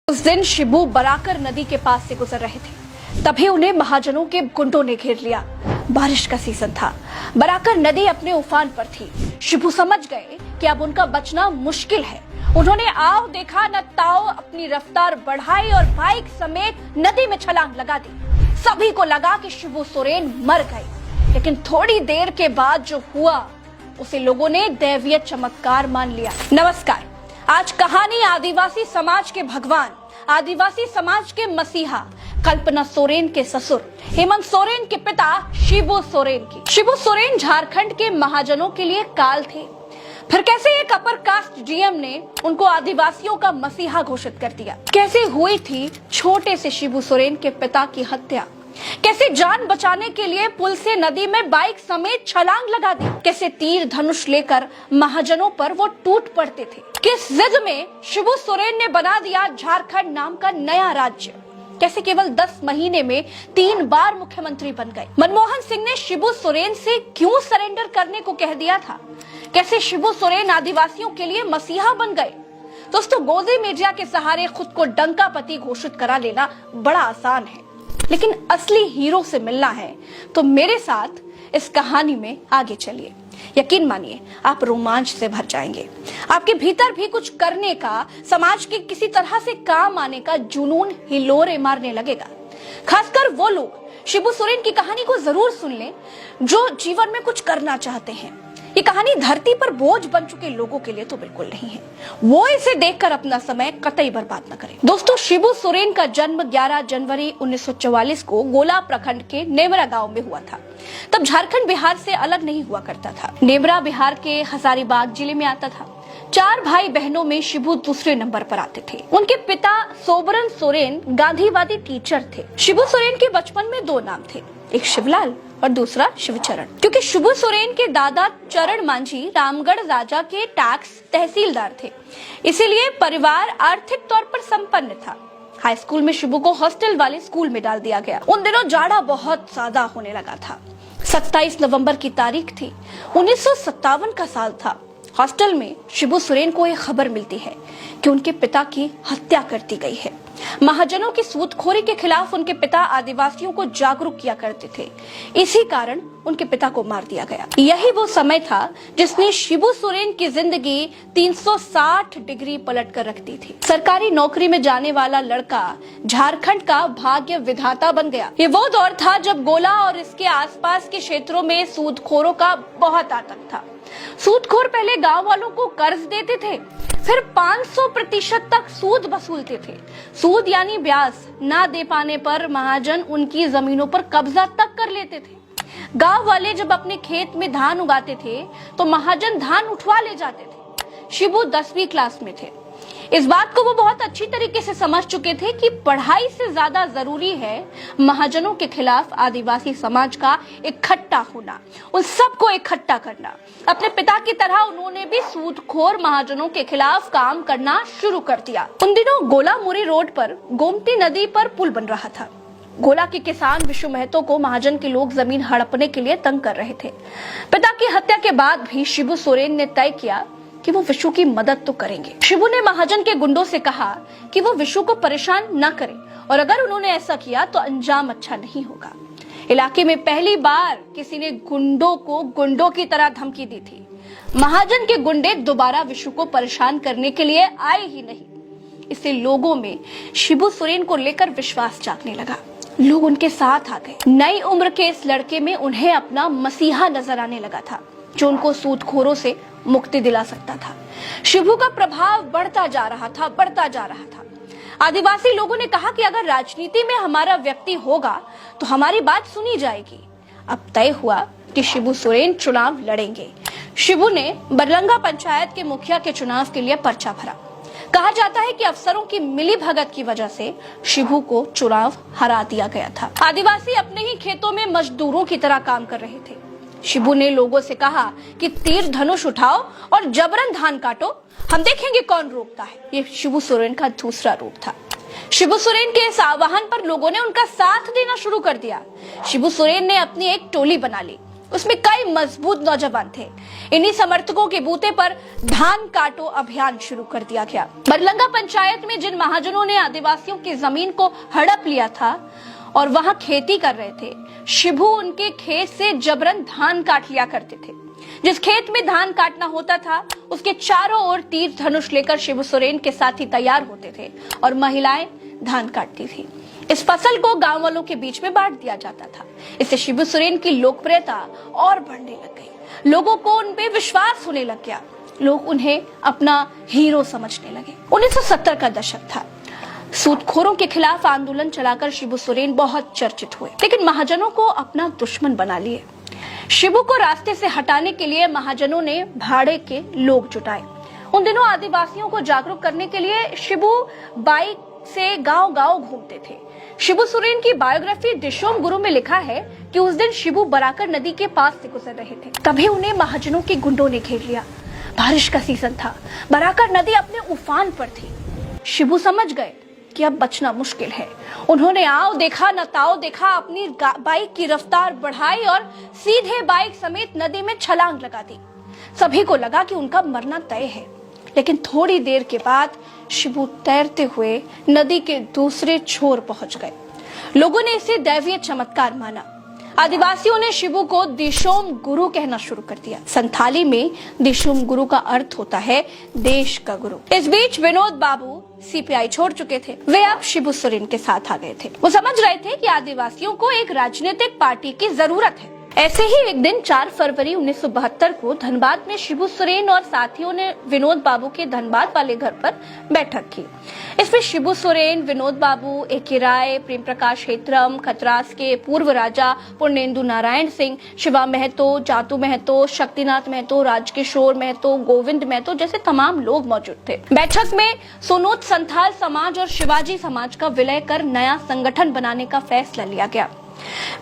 उस दिन शिबू बराकर नदी के पास से गुजर रहे थे, तभी उन्हें महाजनों के गुंडों ने घेर लिया। बारिश का सीजन था, बराकर नदी अपने उफान पर थी। शिबू समझ गए कि अब उनका बचना मुश्किल है। उन्होंने आओ देखा न ताओ अपनी रफ्तार बढ़ाई और बाइक समेत नदी में छलांग लगा दी। सभी को लगा कि शिबू सोरेन मर गए, लेकिन थोड़ी देर के बाद जो हुआ उसे लोगों ने दैवीय चमत्कार मान लिया। नमस्कार, आज कहानी आदिवासी समाज के भगवान, आदिवासी समाज के मसीहा कल्पना सोरेन के ससुर हेमंत सोरेन के पिता शिबू सोरेन की। शिबू सोरेन झारखंड के महाजनों के लिए काल थे। फिर कैसे एक अपर कास्ट डीएम ने उनको आदिवासियों का मसीहा घोषित कर दिया। कैसे हुई थी छोटे से शिबू सोरेन के पिता की हत्या। कैसे जान बचाने के लिए पुल से नदी में बाइक समेत छलांग लगा दी। कैसे तीर धनुष लेकर महाजनों पर वो टूट पड़ते थे। किस जिद में शिबू सोरेन ने बना दिया झारखंड नाम का नया राज्य। कैसे केवल 10 महीने में 3 बार मुख्यमंत्री बन गए। मनमोहन सिंह ने शिबू सोरेन से क्यों सरेंडर करने को कह दिया था। कैसे शिबू सोरेन आदिवासियों के लिए मसीहा बन गए। दोस्तों, गोदी मीडिया के सहारे खुद को डंका पति घोषित करा लेना बड़ा आसान है, लेकिन असली हीरो से मिलना है तो मेरे साथ इस कहानी में आगे चलिए। यकीन मानिए, आप रोमांच से भर जाएंगे। आपके भीतर भी कुछ करने का, समाज के किसी तरह से काम आने का जुनून हिलोरे मारने लगेगा। खासकर वो लोग शिबू सोरेन की कहानी को जरूर सुन लें जो जीवन में कुछ करना चाहते हैं। ये कहानी धरती पर बोझ बन चुके लोगों के लिए तो बिल्कुल नहीं है। वो इसे देखकर अपना समय कतई बर्बाद न करें। दोस्तों, शिबू सोरेन का जन्म 11 जनवरी 1944 को गोला प्रखंड के नेमरा गांव में हुआ था। तब झारखंड बिहार से अलग नहीं हुआ करता था। नेमरा बिहार के हजारीबाग जिले में आता था। 4 भाई बहनों में शिबू दूसरे नंबर पर आते थे। उनके पिता सोबरन सोरेन गांधीवादी टीचर थे। शिबू सोरेन के बचपन में 2 नाम थे, एक शिवलाल और दूसरा शिवचरण। क्योंकि शिबू सोरेन के दादा चरण मांझी रामगढ़ राजा के टैक्स तहसीलदार थे, इसीलिए परिवार आर्थिक तौर पर संपन्न था। हाई स्कूल में शिबू को हॉस्टल वाले स्कूल में डाल दिया गया। उन दिनों जाड़ा बहुत ज्यादा होने लगा था। 27 नवंबर की तारीख थी। 1957 का साल था। हॉस्टल में शिबू सोरेन को एक खबर मिलती है कि उनके पिता की हत्या कर दी गई है। महाजनों की सूदखोरी के खिलाफ उनके पिता आदिवासियों को जागरूक किया करते थे, इसी कारण उनके पिता को मार दिया गया। यही वो समय था जिसने शिबू सोरेन की जिंदगी 360 डिग्री पलट कर रख दी थी। सरकारी नौकरी में जाने वाला लड़का झारखंड का भाग्य विधाता बन गया। ये वो दौर था जब गोला और इसके आसपास के क्षेत्रों में सूदखोरों का बहुत आतंक था। सूदखोर पहले गांव वालों को कर्ज देते थे, फिर 500% तक सूद वसूलते थे। सूद यानी ब्याज ना दे पाने पर महाजन उनकी जमीनों पर कब्जा तक कर लेते थे। गांव वाले जब अपने खेत में धान उगाते थे तो महाजन धान उठवा ले जाते थे। शिबू 10वीं क्लास में थे। इस बात को वो बहुत अच्छी तरीके से समझ चुके थे कि पढ़ाई से ज्यादा जरूरी है महाजनों के खिलाफ आदिवासी समाज का इकट्ठा होना, उन सबको इकट्ठा करना। अपने पिता की तरह उन्होंने भी सूदखोर महाजनों के खिलाफ काम करना शुरू कर दिया। उन दिनों गोला मुरी रोड पर गोमती नदी पर पुल बन रहा था। गोला के किसान विशु महतो को महाजन के लोग जमीन हड़पने के लिए तंग कर रहे थे। पिता की हत्या के बाद भी शिबू सोरेन ने तय किया कि वो विशु की मदद तो करेंगे। शिबू ने महाजन के गुंडों से कहा कि वो विशु को परेशान न करें, और अगर उन्होंने ऐसा किया तो अंजाम अच्छा नहीं होगा। इलाके में पहली बार किसी ने गुंडों को गुंडों की तरह धमकी दी थी। महाजन के गुंडे दोबारा विशु को परेशान करने के लिए आए ही नहीं। इससे लोगों में शिबू सोरेन को लेकर विश्वास जागने लगा। लोग उनके साथ आ गए। नई उम्र के इस लड़के में उन्हें अपना मसीहा नजर आने लगा था, जो उनको सूदखोरों से मुक्ति दिला सकता था। शिबू का प्रभाव बढ़ता जा रहा था। आदिवासी लोगों ने कहा कि अगर राजनीति में हमारा व्यक्ति होगा तो हमारी बात सुनी जाएगी। अब तय हुआ कि शिबू सोरेन चुनाव लड़ेंगे। शिबू ने बरलंगा पंचायत के मुखिया के चुनाव के लिए पर्चा भरा। कहा जाता है कि अफसरों की मिलीभगत की वजह से शिबू को चुनाव हरा दिया गया था। आदिवासी अपने ही खेतों में मजदूरों की तरह काम कर रहे थे। शिबू ने लोगों से कहा कि तीर धनुष उठाओ और जबरन धान काटो, हम देखेंगे कौन रोकता है। ये शिबू सोरेन का दूसरा रूप था। शिबू सोरेन के इस आह्वान पर लोगों ने उनका साथ देना शुरू कर दिया। शिबू सोरेन ने अपनी एक टोली बना ली। उसमें कई मजबूत नौजवान थे। इन्हीं समर्थकों के बूते पर धान काटो अभियान शुरू कर दिया गया। बरलंगा पंचायत में जिन महाजनों ने आदिवासियों की जमीन को हड़प लिया था और वहां खेती कर रहे थे, शिबू उनके खेत से जबरन धान काट लिया करते थे। जिस खेत में धान काटना होता था उसके चारों ओर तीर धनुष लेकर शिबू सोरेन के साथी तैयार होते थे और महिलाएं धान काटती थी। इस फसल को गांव वालों के बीच में बांट दिया जाता था। इससे शिबू सोरेन की लोकप्रियता और बढ़ने लग गई। लोगों को उन पे विश्वास होने लग गया। लोग उन्हें अपना हीरो समझने लगे। 1970 का दशक था। सूदखोरों के खिलाफ आंदोलन चलाकर शिबू सोरेन बहुत चर्चित हुए, लेकिन महाजनों को अपना दुश्मन बना लिए। शिबू को रास्ते से हटाने के लिए महाजनों ने भाड़े के लोग जुटाए। उन दिनों आदिवासियों को जागरूक करने के लिए शिबू बाइक से गांव-गांव घूमते थे। शिबू सोरेन की बायोग्राफी दिशोम गुरु में लिखा है कि उस दिन शिबू बराकर नदी के पास से गुजर रहे थे, तभी उन्हें महाजनों के गुंडों ने घेर लिया। बारिश का सीजन था, बराकर नदी अपने उफान पर थी। शिबू समझ गए कि अब बचना मुश्किल है। उन्होंने आओ देखा न ताओ देखा, अपनी बाइक की रफ्तार बढ़ाई और सीधे बाइक समेत नदी में छलांग लगा दी। सभी को लगा कि उनका मरना तय है, लेकिन थोड़ी देर के बाद शिबू तैरते हुए नदी के दूसरे छोर पहुंच गए। लोगों ने इसे दैवीय चमत्कार माना। आदिवासियों ने शिबू को दिशोम गुरु कहना शुरू कर दिया। संथाली में दिशोम गुरु का अर्थ होता है देश का गुरु। इस बीच विनोद बाबू सीपीआई छोड़ चुके थे। वे अब शिबू सोरेन के साथ आ गए थे। वो समझ रहे थे कि आदिवासियों को एक राजनीतिक पार्टी की जरूरत है। ऐसे ही एक दिन 4 फरवरी 1972 को धनबाद में शिबू सोरेन और साथियों ने विनोद बाबू के धनबाद वाले घर पर बैठक की। इसमें शिबू सोरेन, विनोद बाबू, एके राय, प्रेम प्रकाश हेत्रम, खतरास के पूर्व राजा पूर्णेंदु नारायण सिंह, शिवा महतो, जातू महतो, शक्तिनाथ महतो, राजकिशोर महतो, गोविंद महतो जैसे तमाम लोग मौजूद थे। बैठक में सोनोत संथाल समाज और शिवाजी समाज का विलय कर नया संगठन बनाने का फैसला लिया गया।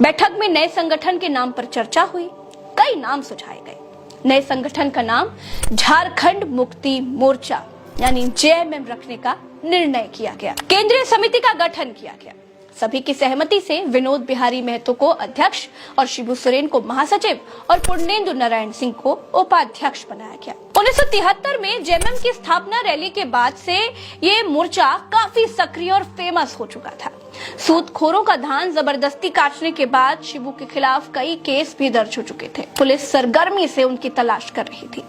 बैठक में नए संगठन के नाम पर चर्चा हुई। कई नाम सुझाए गए। नए संगठन का नाम झारखंड मुक्ति मोर्चा यानी जेएमएम रखने का निर्णय किया गया। केंद्रीय समिति का गठन किया गया। सभी की सहमति से विनोद बिहारी महतो को अध्यक्ष और शिबू सोरेन को महासचिव और पूर्णेंदु नारायण सिंह को उपाध्यक्ष बनाया गया। 1973 में जेएमएम की स्थापना रैली के बाद से ये मोर्चा काफी सक्रिय और फेमस हो चुका था। सूदखोरों का धान जबरदस्ती काटने के बाद शिबू के खिलाफ कई केस भी दर्ज हो चुके थे। पुलिस सरगर्मी से उनकी तलाश कर रही थी।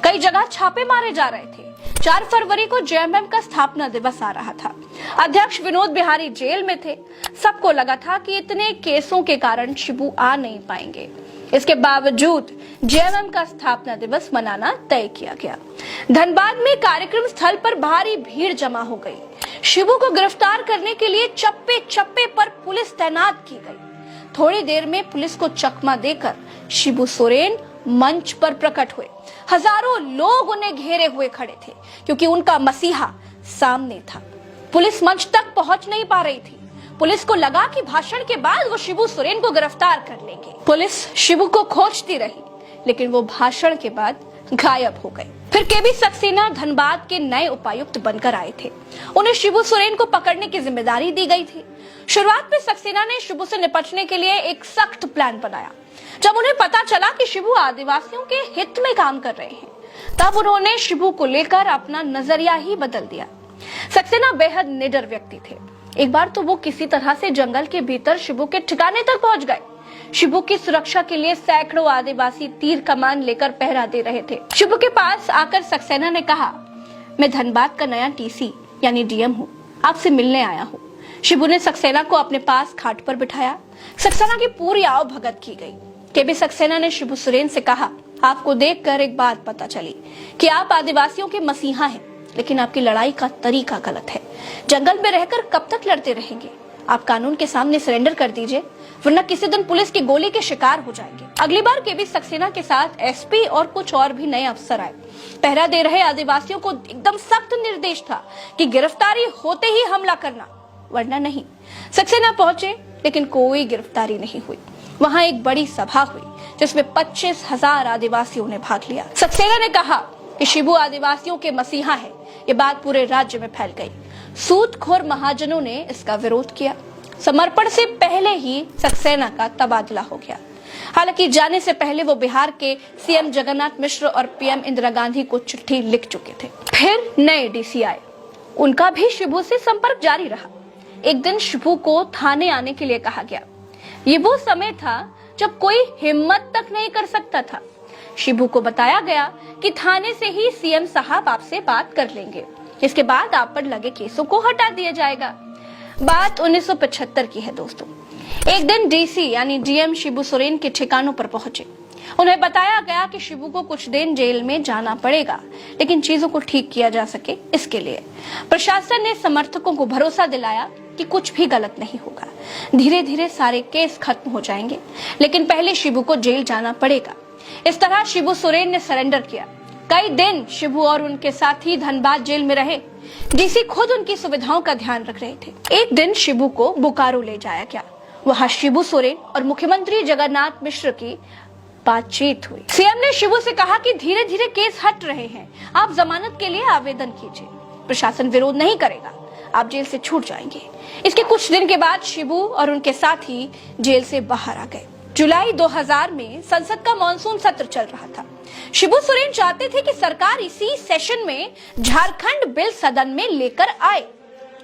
कई जगह छापे मारे जा रहे थे। 4 फरवरी को जेएमएम का स्थापना दिवस आ रहा था। अध्यक्ष विनोद बिहारी जेल में थे। सबको लगा था कि इतने केसों के कारण शिबू आ नहीं पाएंगे। इसके बावजूद जेएमएम का स्थापना दिवस मनाना तय किया गया। धनबाद में कार्यक्रम स्थल पर भारी भीड़ जमा हो गई। शिबू को गिरफ्तार करने के लिए चप्पे चप्पे पर पुलिस तैनात की गई। थोड़ी देर में पुलिस को चकमा देकर शिबू सोरेन मंच पर प्रकट हुए। हजारों लोग उन्हें घेरे हुए खड़े थे क्योंकि उनका मसीहा सामने था। पुलिस मंच तक पहुंच नहीं पा रही थी। पुलिस को लगा कि भाषण के बाद वो शिबू सोरेन को गिरफ्तार कर लेंगे। पुलिस शिबू को खोजती रही, लेकिन वो भाषण के बाद गायब हो गए। फिर केबी सक्सेना धनबाद के नए उपायुक्त बनकर आए थे। उन्हें शिबू सोरेन को पकड़ने की जिम्मेदारी दी गई थी। शुरुआत में सक्सेना ने शिबू से निपटने के लिए एक सख्त प्लान बनाया। जब उन्हें पता चला कि शिबू आदिवासियों के हित में काम कर रहे हैं, तब उन्होंने शिबू को लेकर अपना नजरिया ही बदल दिया। सक्सेना बेहद निडर व्यक्ति थे। एक बार तो वो किसी तरह से जंगल के भीतर शिबू के ठिकाने तक पहुंच गए। शिबू की सुरक्षा के लिए सैकड़ों आदिवासी तीर कमान लेकर पहरा दे रहे थे। शिबू के पास आकर सक्सेना ने कहा, मैं धनबाद का नया टीसी यानी डीएम हूँ, आपसे मिलने आया हूँ। शिबू ने सक्सेना को अपने पास खाट पर बिठाया। सक्सेना की पूरी आओ भगत की गई। केबी सक्सेना ने शिबू सोरेन से कहा, आपको देखकर एक बात पता चली कि आप आदिवासियों के मसीहा हैं, लेकिन आपकी लड़ाई का तरीका गलत है। जंगल में रहकर कब तक लड़ते रहेंगे? आप कानून के सामने सरेंडर कर दीजिए, वरना किसी दिन पुलिस की गोली के शिकार हो जाएंगे। अगली बार केबी सक्सेना के साथ एसपी और कुछ और भी नए अफसर आए। पहरा दे रहे आदिवासियों को एकदम सख्त निर्देश था कि गिरफ्तारी होते ही हमला करना, वरना नहीं। सक्सेना पहुंचे, लेकिन कोई गिरफ्तारी नहीं हुई। वहां एक बड़ी सभा हुई जिसमें 25,000 आदिवासियों ने भाग लिया। सक्सेना ने कहा कि शिबू आदिवासियों के मसीहा है। ये बात पूरे राज्य में फैल गई। सूदखोर महाजनों ने इसका विरोध किया। समर्पण से पहले ही सक्सेना का तबादला हो गया। हालांकि जाने से पहले वो बिहार के सीएम जगन्नाथ मिश्र और पीएम इंदिरा गांधी को चिट्ठी लिख चुके थे। फिर नए डीसी आए, उनका भी शिबू से संपर्क जारी रहा। एक दिन शिबू को थाने आने के लिए कहा गया। ये वो समय था जब कोई हिम्मत तक नहीं कर सकता था। शिबू को बताया गया कि थाने से ही सीएम साहब आपसे बात कर लेंगे, इसके बाद आप पर लगे केसों को हटा दिया जाएगा। बात 1975 की है दोस्तों। एक दिन डीसी यानी डीएम शिबू सोरेन के ठिकानों पर पहुंचे। उन्हें बताया गया कि शिबू को कुछ दिन जेल में जाना पड़ेगा, लेकिन चीजों को ठीक किया जा सके इसके लिए प्रशासन ने समर्थकों को भरोसा दिलाया कि कुछ भी गलत नहीं होगा, धीरे धीरे सारे केस खत्म हो जाएंगे, लेकिन पहले शिबू को जेल जाना पड़ेगा। इस तरह शिबू सोरेन ने सरेंडर किया। कई दिन शिबू और उनके साथी धनबाद जेल में रहे। डीसी खुद उनकी सुविधाओं का ध्यान रख रहे थे। एक दिन शिबू को बोकारो ले जाया गया। वहां शिबू सोरेन और मुख्यमंत्री जगन्नाथ मिश्र की बातचीत हुई। सीएम ने शिबू से कहा कि धीरे धीरे केस हट रहे हैं, आप जमानत के लिए आवेदन कीजिए, प्रशासन विरोध नहीं करेगा, आप जेल से छूट जाएंगे। इसके कुछ दिन के बाद शिबू और उनके साथी जेल से बाहर आ गए। जुलाई 2000 में संसद का मॉनसून सत्र चल रहा था। शिबू सोरेन चाहते थे कि सरकार इसी सेशन में झारखंड बिल सदन में लेकर आए।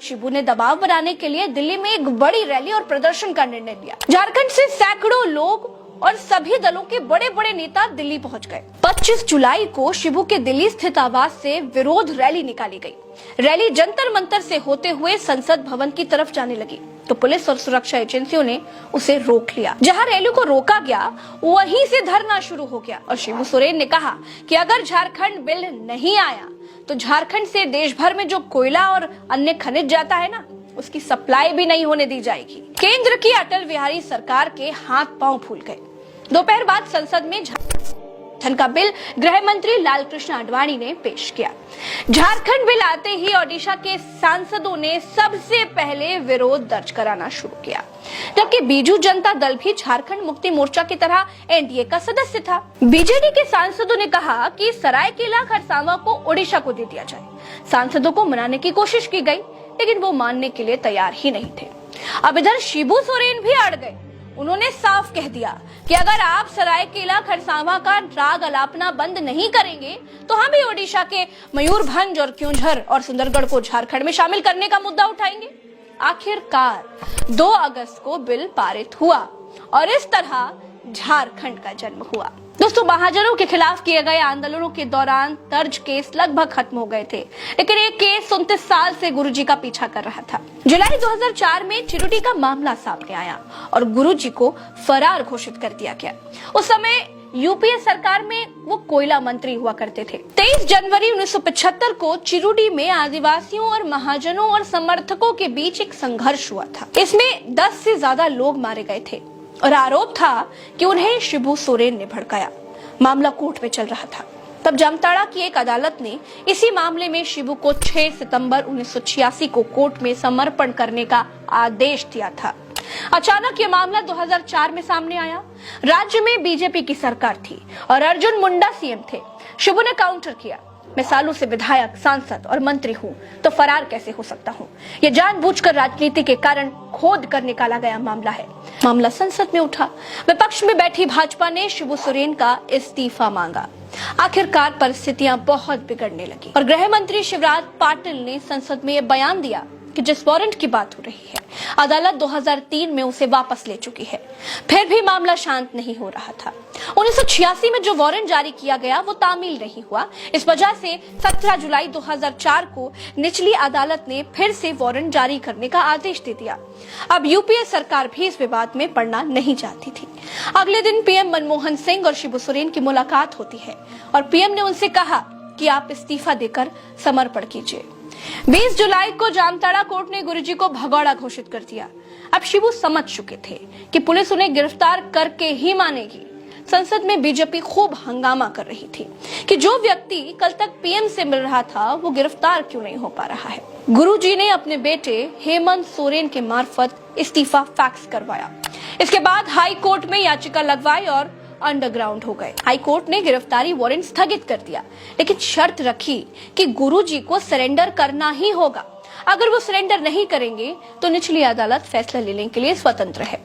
शिबू ने दबाव बनाने के लिए दिल्ली में एक बड़ी रैली और प्रदर्शन का निर्णय लिया। झारखंड से सैकड़ों लोग और सभी दलों के बड़े बड़े नेता दिल्ली पहुंच गए। 25 जुलाई को शिबू के दिल्ली स्थित आवास से विरोध रैली निकाली गई। रैली जंतर मंतर से होते हुए संसद भवन की तरफ जाने लगी, तो पुलिस और सुरक्षा एजेंसियों ने उसे रोक लिया। जहां रैली को रोका गया वहीं से धरना शुरू हो गया और शिबू सोरेन ने कहा कि अगर झारखंड बिल नहीं आया तो झारखंड से देश भर में जो कोयला और अन्य खनिज जाता है ना, उसकी सप्लाई भी नहीं होने दी जाएगी। केंद्र की अटल बिहारी सरकार के हाथ पांव फूल गए। दोपहर बाद संसद में झारखंड का बिल गृह मंत्री लालकृष्ण आडवाणी ने पेश किया। झारखंड बिल आते ही ओडिशा के सांसदों ने सबसे पहले विरोध दर्ज कराना शुरू किया, जबकि बीजू जनता दल भी झारखंड मुक्ति मोर्चा की तरह एनडीए का सदस्य था। बीजेडी के सांसदों ने कहा कि सरायकेला खरसावां को ओडिशा को दे दिया जाए। सांसदों को मनाने की कोशिश की गई, लेकिन वो मानने के लिए तैयार ही नहीं थे। अब इधर शिबू सोरेन भी अड़ गए। उन्होंने साफ कह दिया कि अगर आप सरायकेला खरसावां का राग अलापना बंद नहीं करेंगे तो हम भी ओडिशा के मयूरभंज और क्योंझर और सुंदरगढ़ को झारखंड में शामिल करने का मुद्दा उठाएंगे। आखिरकार 2 अगस्त को बिल पारित हुआ और इस तरह झारखंड का जन्म हुआ। दोस्तों, महाजनों के खिलाफ किए गए आंदोलनों के दौरान दर्ज केस लगभग खत्म हो गए थे, लेकिन एक केस 29 साल से गुरुजी का पीछा कर रहा था। जुलाई 2004 में चिरुटी का मामला सामने आया और गुरुजी को फरार घोषित कर दिया गया। उस समय यूपीए सरकार में वो कोयला मंत्री हुआ करते थे। 23 जनवरी 1975 को चिरुटी में आदिवासियों और महाजनों और समर्थकों के बीच एक संघर्ष हुआ था। इसमें 10 से ज्यादा लोग मारे गए थे और आरोप था कि उन्हें शिबू सोरेन ने भड़काया। मामला कोर्ट में चल रहा था। तब जामताड़ा की एक अदालत ने इसी मामले में शिबू को 6 सितंबर 1986 को कोर्ट में समर्पण करने का आदेश दिया था। अचानक ये मामला 2004 में सामने आया। राज्य में बीजेपी की सरकार थी और अर्जुन मुंडा सीएम थे। शिबू ने काउंटर किया, मैं सालों से विधायक, सांसद और मंत्री हूँ, तो फरार कैसे हो सकता हूँ? ये जानबूझकर राजनीति के कारण खोद कर निकाला गया मामला है। मामला संसद में उठा। विपक्ष में बैठी भाजपा ने शिबू सोरेन का इस्तीफा मांगा। आखिरकार परिस्थितियां बहुत बिगड़ने लगी और गृह मंत्री शिवराज पाटिल ने संसद में ये बयान दिया कि जिस वारंट की बात हो रही है, अदालत 2003 में उसे वापस ले चुकी है। फिर भी मामला शांत नहीं हो रहा था। 1986 में जो वारंट जारी किया गया वो तामील नहीं हुआ। इस वजह से 17 जुलाई 2004 को निचली अदालत ने फिर से वारंट जारी करने का आदेश दे दिया। अब यूपीए सरकार भी इस विवाद में पड़ना नहीं चाहती थी। अगले दिन पीएम मनमोहन सिंह और शिबू सोरेन की मुलाकात होती है और पीएम ने उनसे कहा कि आप इस्तीफा देकर समर्पण कीजिए। 20 जुलाई को जामताड़ा कोर्ट ने गुरुजी को भगौड़ा घोषित कर दिया। अब शिबू समझ चुके थे कि पुलिस उन्हें गिरफ्तार करके ही मानेगी। संसद में बीजेपी खूब हंगामा कर रही थी कि जो व्यक्ति कल तक पीएम से मिल रहा था वो गिरफ्तार क्यों नहीं हो पा रहा है। गुरुजी ने अपने बेटे हेमंत सोरेन के मार्फत इस्तीफा फैक्स करवाया। इसके बाद हाई कोर्ट में याचिका लगवाई और अंडरग्राउंड हो गए। हाई कोर्ट ने गिरफ्तारी वारंट स्थगित कर दिया, लेकिन शर्त रखी कि गुरुजी को सरेंडर करना ही होगा। अगर वो सरेंडर नहीं करेंगे तो निचली अदालत फैसला लेने के लिए स्वतंत्र है।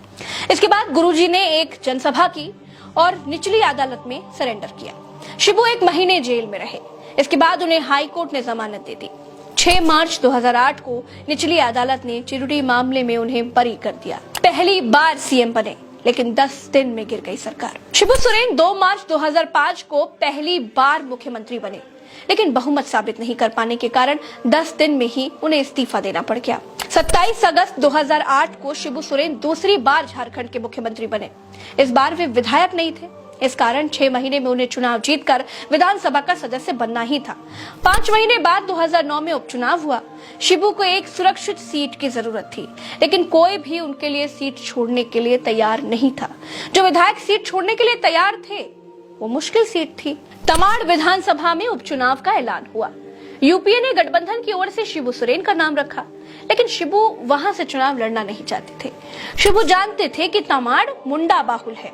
इसके बाद गुरुजी ने एक जनसभा की और निचली अदालत में सरेंडर किया। शिबू 1 महीने जेल में रहे। इसके बाद उन्हें हाई कोर्ट ने जमानत दे दी। 6 मार्च 2008 को निचली अदालत ने चिरूडी मामले में उन्हें बरी कर दिया। पहली बार सीएम बने, लेकिन 10 दिन में गिर गई सरकार। शिबू सोरेन 2 मार्च 2005 को पहली बार मुख्यमंत्री बने, लेकिन बहुमत साबित नहीं कर पाने के कारण 10 दिन में ही उन्हें इस्तीफा देना पड़ गया। 27 अगस्त 2008 को शिबू सोरेन दूसरी बार झारखंड के मुख्यमंत्री बने। इस बार वे विधायक नहीं थे, इस कारण 6 महीने में उन्हें चुनाव जीतकर विधानसभा का सदस्य बनना ही था। 5 महीने बाद 2009 में उपचुनाव हुआ। शिबू को एक सुरक्षित सीट की जरूरत थी, लेकिन कोई भी उनके लिए सीट छोड़ने के लिए तैयार नहीं था। जो विधायक सीट छोड़ने के लिए तैयार थे, वो मुश्किल सीट थी। तमाड़ विधानसभा में उपचुनाव का ऐलान हुआ। यूपीए ने गठबंधन की ओर से शिबू सोरेन का नाम रखा, लेकिन शिबू वहां से चुनाव लड़ना नहीं चाहते थे। शिबू जानते थे कि तमाड़ मुंडा बाहुल है,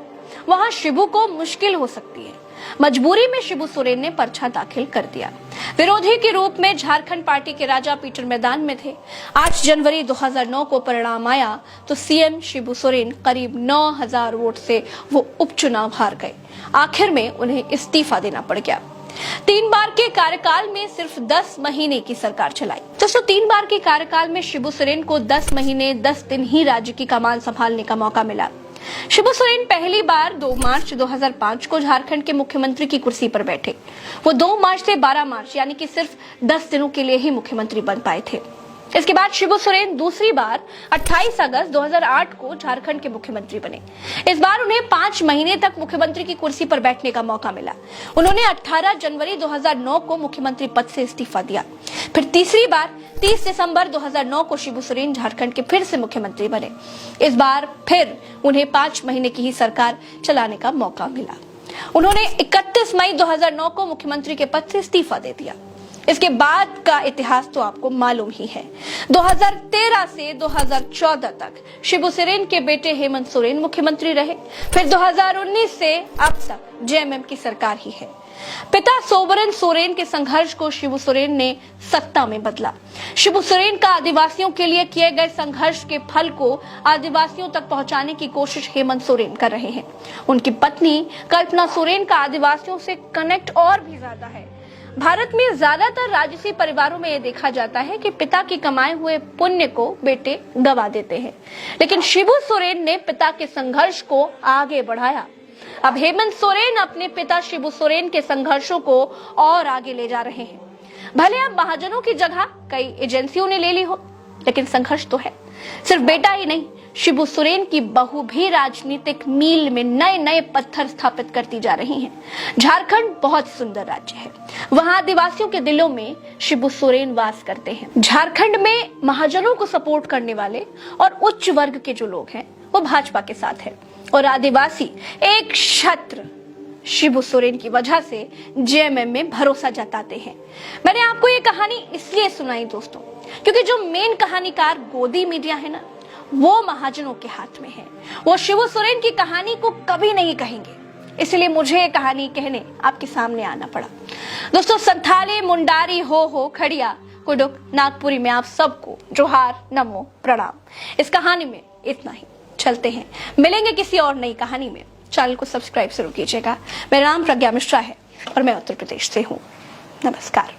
वहां शिबू को मुश्किल हो सकती है। मजबूरी में शिबू सोरेन ने पर्चा दाखिल कर दिया। विरोधी के रूप में झारखंड पार्टी के राजा पीटर मैदान में थे। 8 जनवरी 2009 को परिणाम आया तो सीएम शिबू सोरेन करीब 9000 वोट से वो उपचुनाव हार गए। आखिर में उन्हें इस्तीफा देना पड़ गया। 3 बार के कार्यकाल में सिर्फ 10 महीने की सरकार चलाई। दोस्तों, 3 बार के कार्यकाल में शिबू सोरेन को 10 महीने 10 दिन ही राज्य की कमान संभालने का मौका मिला। शिबू सोरेन पहली बार 2 मार्च 2005 को झारखंड के मुख्यमंत्री की कुर्सी पर बैठे। वो 2 मार्च से 12 मार्च यानी कि सिर्फ 10 दिनों के लिए ही मुख्यमंत्री बन पाए थे। इसके बाद शिबू सोरेन दूसरी बार 28 अगस्त 2008 को झारखंड के मुख्यमंत्री बने। इस बार उन्हें 5 महीने तक मुख्यमंत्री की कुर्सी पर बैठने का मौका मिला। उन्होंने 18 जनवरी 2009 को मुख्यमंत्री पद से इस्तीफा दिया। फिर तीसरी बार 30 दिसंबर 2009 को शिबू सोरेन झारखंड के फिर से मुख्यमंत्री बने। इस बार फिर उन्हें 5 महीने की ही सरकार चलाने का मौका मिला। उन्होंने 31 मई 2009 को मुख्यमंत्री के पद से इस्तीफा दे दिया। इसके बाद का इतिहास तो आपको मालूम ही है। 2013 से 2014 तक शिबू सोरेन के बेटे हेमंत सोरेन मुख्यमंत्री रहे। फिर 2019 से अब तक जेएमएम की सरकार ही है। पिता सोबरन सोरेन के संघर्ष को शिबू सोरेन ने सत्ता में बदला। शिबू सोरेन का आदिवासियों के लिए किए गए संघर्ष के फल को आदिवासियों तक पहुंचाने की कोशिश हेमंत सोरेन कर रहे हैं। उनकी पत्नी कल्पना सोरेन का आदिवासियों से कनेक्ट और भी ज्यादा है। भारत में ज्यादातर राजसी परिवारों में यह देखा जाता है कि पिता के कमाए हुए पुण्य को बेटे गवा देते हैं, लेकिन शिबू सोरेन ने पिता के संघर्ष को आगे बढ़ाया। अब हेमंत सोरेन अपने पिता शिबू सोरेन के संघर्षों को और आगे ले जा रहे हैं। भले अब महाजनों की जगह कई एजेंसियों ने ले ली हो, लेकिन संघर्ष तो है। सिर्फ बेटा ही नहीं, शिबू सोरेन की बहू भी राजनीतिक मील में नए नए पत्थर स्थापित करती जा रही हैं। झारखंड बहुत सुंदर राज्य है, वहां आदिवासियों के दिलों में शिबू सोरेन वास करते हैं। झारखंड में महाजनों को सपोर्ट करने वाले और उच्च वर्ग के जो लोग हैं वो भाजपा के साथ है, और आदिवासी एक छत्र शिबू सोरेन की वजह से जेएमएम में भरोसा जताते हैं। मैंने आपको ये कहानी इसलिए सुनाई दोस्तों, क्योंकि जो मेन कहानीकार गोदी मीडिया है ना, वो महाजनों के हाथ में है। वो शिबू सोरेन की कहानी को कभी नहीं कहेंगे, इसलिए मुझे ये कहानी कहने आपके सामने आना पड़ा। दोस्तों, संथाली मुंडारी हो खड़िया कुडुक नागपुरी में आप सबको जोहार, नमो, प्रणाम। इस कहानी में इतना ही। चलते हैं, मिलेंगे किसी और नई कहानी में। चैनल को सब्सक्राइब जरूर कीजिएगा। मेरा नाम प्रज्ञा मिश्रा है और मैं उत्तर प्रदेश से हूँ। नमस्कार।